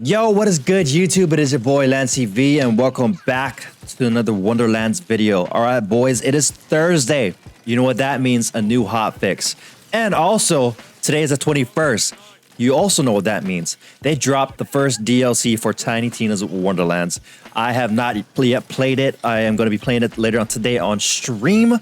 Yo, what is good, YouTube? It is your boy LancyVee, and welcome back to another Wonderlands video. All right, boys, it is Thursday. You know what that means? A new hotfix. And also, today is the 21st. You also know what that means. They dropped the first DLC for Tiny Tina's Wonderlands. I have not yet played it. I am going to be playing it later on today on stream.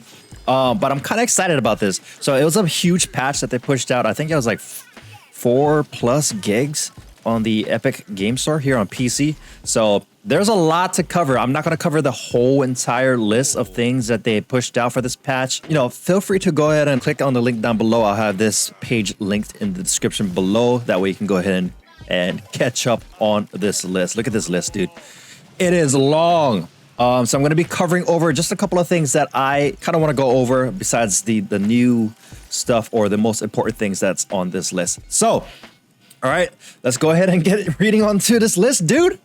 But I'm kind of excited about this. So it was a huge patch that they pushed out. I think it was like 4+ gigs on the Epic Game Store here on PC. So there's a lot to cover. I'm not going to cover the whole entire list of things that they pushed out for this patch. You know, feel free to go ahead and click on the link down below. I'll have this page linked in the description below. That way you can go ahead and catch up on this list. Look at this list, dude. It is long. So I'm going to be covering over just a couple of things that I kind of want to go over besides the new stuff or the most important things that's on this list. So, all right, let's go ahead and get reading onto this list, dude.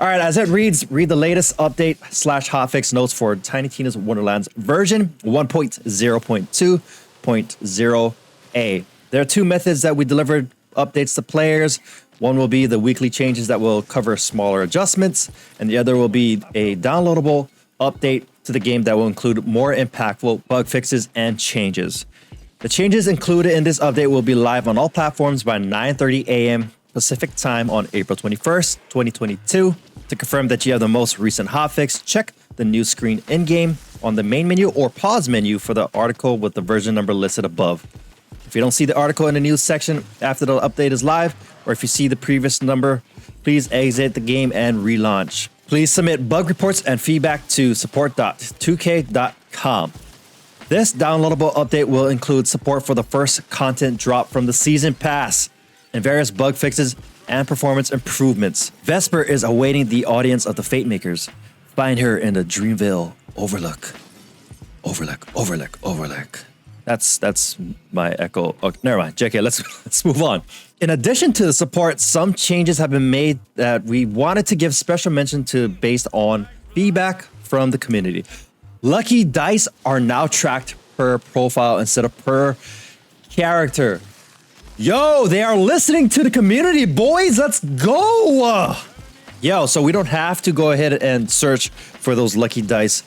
All right, as it reads, read the latest update / hotfix notes for Tiny Tina's Wonderlands version 1.0.2.0a. There are two methods that we delivered updates to players. One will be the weekly changes that will cover smaller adjustments, and the other will be a downloadable update to the game that will include more impactful bug fixes and changes. The changes included in this update will be live on all platforms by 9:30 a.m. Pacific time on April 21st, 2022. To confirm that you have the most recent hotfix, check the news screen in-game on the main menu or pause menu for the article with the version number listed above. If you don't see the article in the news section after the update is live, or if you see the previous number, please exit the game and relaunch. Please submit bug reports and feedback to support.2k.com. This downloadable update will include support for the first content drop from the Season Pass and various bug fixes and performance improvements. Vesper is awaiting the audience of the Fate Makers. Find her in the Dreamville Overlook. Overlook. That's my echo. Oh, never mind. JK, let's move on. In addition to the support, some changes have been made that we wanted to give special mention to based on feedback from the community. Lucky dice are now tracked per profile instead of per character. Yo, they are listening to the community, boys. Let's go. Yo, so we don't have to go ahead and search for those lucky dice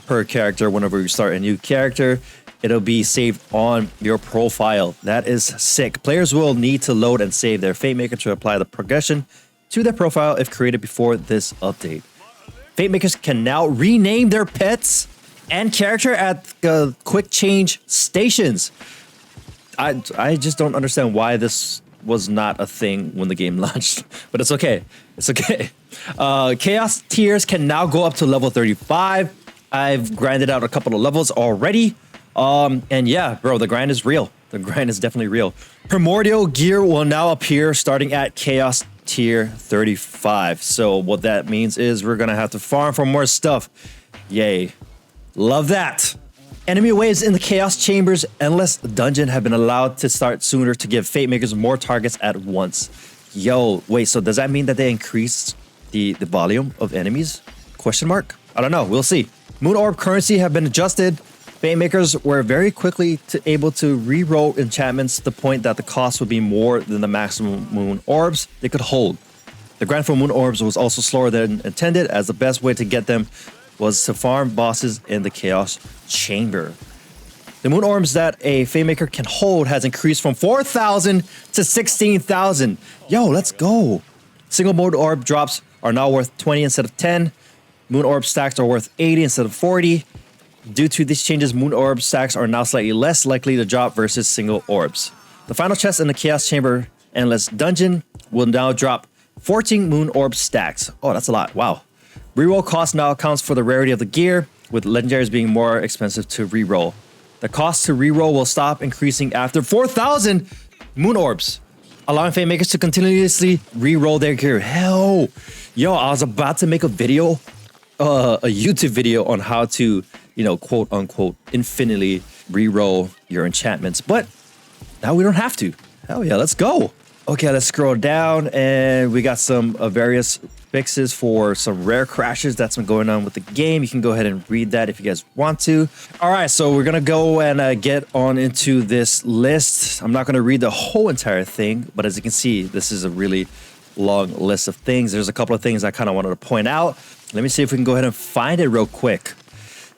per character whenever you start a new character. It'll be saved on your profile. That is sick. Players will need to load and save their Fate Maker to apply the progression to their profile if created before this update. Fate Makers can now rename their pets and character at quick change stations. I just don't understand why this was not a thing when the game launched, but it's okay. It's okay. Chaos tiers can now go up to level 35. I've grinded out a couple of levels already. And yeah, bro, the grind is real. The grind is definitely real. Primordial gear will now appear starting at Chaos tier 35. So what that means is we're gonna have to farm for more stuff. Yay. Love that. Enemy waves in the Chaos Chambers Endless Dungeon have been allowed to start sooner to give Fate Makers more targets at once. Yo, wait, so does that mean that they increased the volume of enemies? Question mark? I don't know, we'll see. Moon Orb currency have been adjusted. Fate Makers were very quickly able to re-roll enchantments to the point that the cost would be more than the maximum Moon Orbs they could hold. The grind for Moon Orbs was also slower than intended, as the best way to get them was to farm bosses in the Chaos Chamber. The Moon Orbs that a Fate Maker can hold has increased from 4,000 to 16,000. Yo, let's go. Single Moon Orb drops are now worth 20 instead of 10. Moon Orb stacks are worth 80 instead of 40. Due to these changes, Moon Orb stacks are now slightly less likely to drop versus single orbs. The final chest in the Chaos Chamber Endless Dungeon will now drop 14 Moon Orb stacks. Oh, that's a lot. Wow. Reroll cost now accounts for the rarity of the gear, with legendaries being more expensive to reroll. The cost to reroll will stop increasing after 4,000 Moon Orbs, allowing Fate Makers to continuously reroll their gear. Hell, yo, I was about to make a video, a YouTube video on how to, you know, quote unquote, infinitely reroll your enchantments, but now we don't have to. Hell yeah, let's go. Okay, let's scroll down and we got some various fixes for some rare crashes that's been going on with the game. You can go ahead and read that if you guys want to. All right, so we're gonna go and get on into this list. I'm not gonna read the whole entire thing, but as you can see, this is a really long list of things. There's a couple of things I kind of wanted to point out. Let me see if we can go ahead and find it real quick.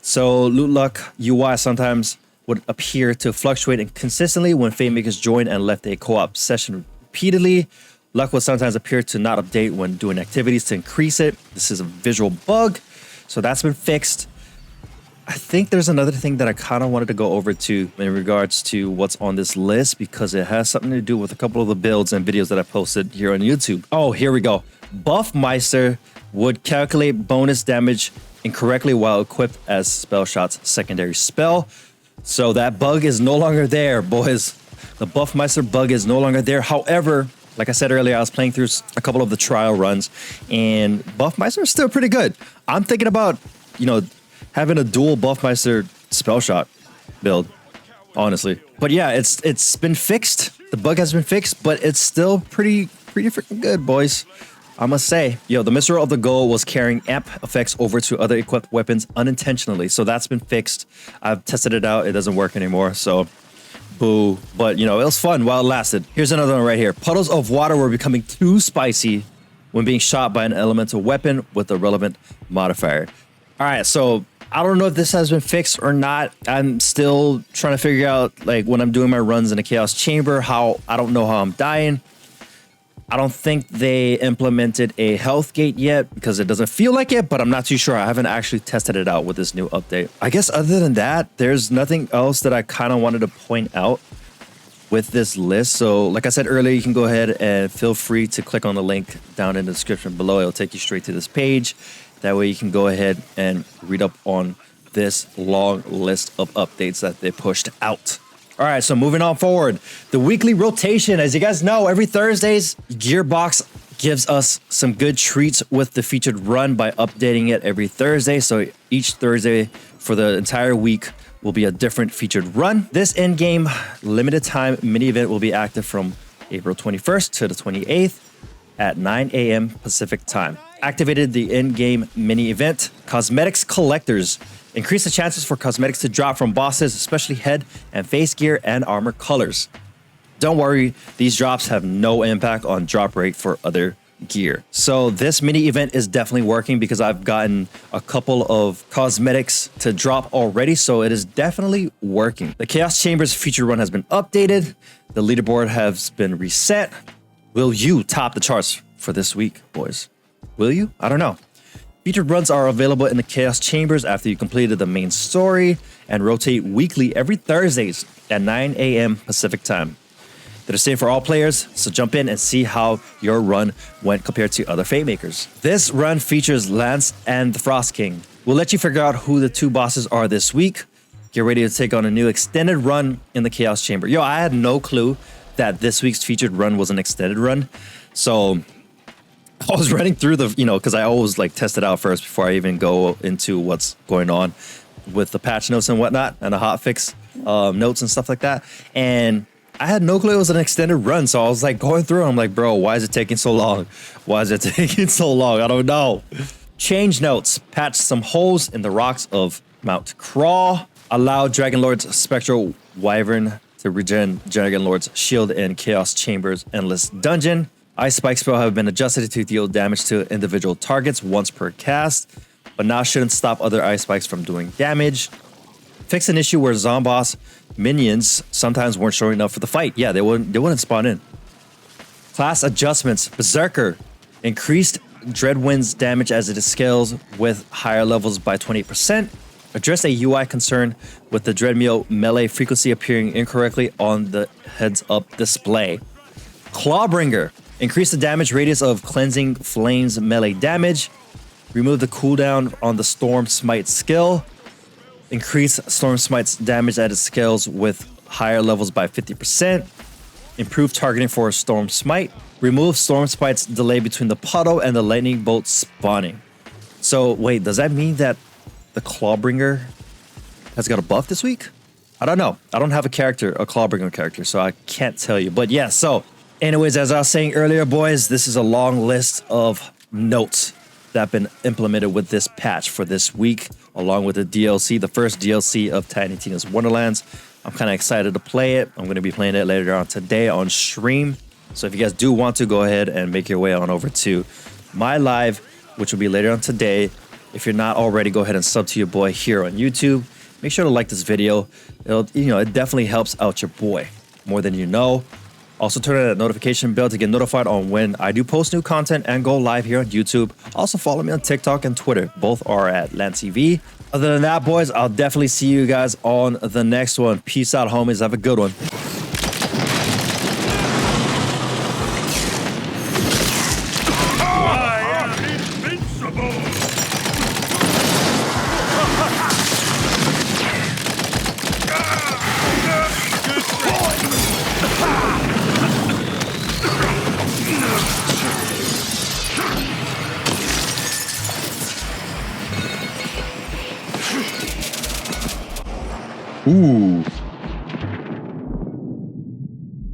So Loot Luck UI sometimes would appear to fluctuate inconsistently when Fate Makers joined and left a co-op session repeatedly. Luck will sometimes appear to not update when doing activities to increase it. This is a visual bug, so that's been fixed. I think there's another thing that I kind of wanted to go over to in regards to what's on this list because it has something to do with a couple of the builds and videos that I posted here on YouTube. Oh, here we go. Buffmeister would calculate bonus damage incorrectly while equipped as Spellshot's secondary spell. So that bug is no longer there, boys. The Buffmeister bug is no longer there. However, like I said earlier, I was playing through a couple of the trial runs, and Buffmeister is still pretty good. I'm thinking about, having a dual Buffmeister spell shot build, honestly. But yeah, it's been fixed. The bug has been fixed, but it's still pretty freaking good, boys. I must say, the Mister of the Goal was carrying amp effects over to other equipped weapons unintentionally, so that's been fixed. I've tested it out. It doesn't work anymore, so boo. But, it was fun while it lasted. Here's another one right here. Puddles of water were becoming too spicy when being shot by an elemental weapon with a relevant modifier. All right, so I don't know if this has been fixed or not. I'm still trying to figure out, when I'm doing my runs in the Chaos Chamber, I don't know how I'm dying. I don't think they implemented a health gate yet because it doesn't feel like it, but I'm not too sure. I haven't actually tested it out with this new update. I guess other than that, there's nothing else that I kind of wanted to point out with this list. So like I said earlier, you can go ahead and feel free to click on the link down in the description below. It'll take you straight to this page. That way you can go ahead and read up on this long list of updates that they pushed out. All right, so moving on forward, the weekly rotation. As you guys know, every Thursdays, Gearbox gives us some good treats with the featured run by updating it every Thursday. So each Thursday for the entire week will be a different featured run. This in-game limited time mini event will be active from April 21st to the 28th at 9 a.m. Pacific time. Activated the in-game mini event. Cosmetics collectors. Increase the chances for cosmetics to drop from bosses, especially head and face gear and armor colors. Don't worry, these drops have no impact on drop rate for other gear. So this mini event is definitely working because I've gotten a couple of cosmetics to drop already, so it is definitely working. The Chaos Chamber's feature run has been updated. The leaderboard has been reset. Will you top the charts for this week, boys? Will you? I don't know. Featured runs are available in the Chaos Chambers after you completed the main story and rotate weekly every Thursdays at 9 a.m. Pacific time. They're the same for all players, so jump in and see how your run went compared to other Fate Makers. This run features Lance and the Frost King. We'll let you figure out who the two bosses are this week. Get ready to take on a new extended run in the Chaos Chamber. Yo, I had no clue that this week's featured run was an extended run. So I was running through the, because I always test it out first before I even go into what's going on with the patch notes and whatnot and the hotfix notes and stuff like that. And I had no clue it was an extended run. So I was going through. I'm like, bro, why is it taking so long? Why is it taking so long? I don't know. Change notes. Patch some holes in the rocks of Mount Crawl. Allow Dragonlord's Spectral Wyvern to regen Dragonlord's shield in Chaos Chamber's Endless Dungeon. Ice Spike spell have been adjusted to deal damage to individual targets once per cast, but now shouldn't stop other Ice Spikes from doing damage. Fix an issue where Zomboss minions sometimes weren't showing up for the fight. Yeah, they wouldn't spawn in. Class adjustments. Berserker. Increased Dreadwind's damage as it scales with higher levels by 20%. Address a UI concern with the Dreadmeal melee frequency appearing incorrectly on the heads-up display. Clawbringer. Increase the damage radius of Cleansing Flames melee damage. Remove the cooldown on the Storm Smite skill. Increase Storm Smite's damage at its scales with higher levels by 50%. Improve targeting for Storm Smite. Remove Storm Smite's delay between the puddle and the lightning bolt spawning. So wait, does that mean that the Clawbringer has got a buff this week? I don't know. I don't have a Clawbringer character, so I can't tell you. But yeah, so anyways, as I was saying earlier, boys, this is a long list of notes that have been implemented with this patch for this week, along with the DLC, the first DLC of Tiny Tina's Wonderlands. I'm kind of excited to play it. I'm going to be playing it later on today on stream. So if you guys do want to, go ahead and make your way on over to my live, which will be later on today. If you're not already, go ahead and sub to your boy here on YouTube. Make sure to like this video. It definitely helps out your boy more than you know. Also turn on that notification bell to get notified on when I do post new content and go live here on YouTube. Also follow me on TikTok and Twitter. Both are at LancyVee. Other than that, boys, I'll definitely see you guys on the next one. Peace out, homies. Have a good one. Ooh.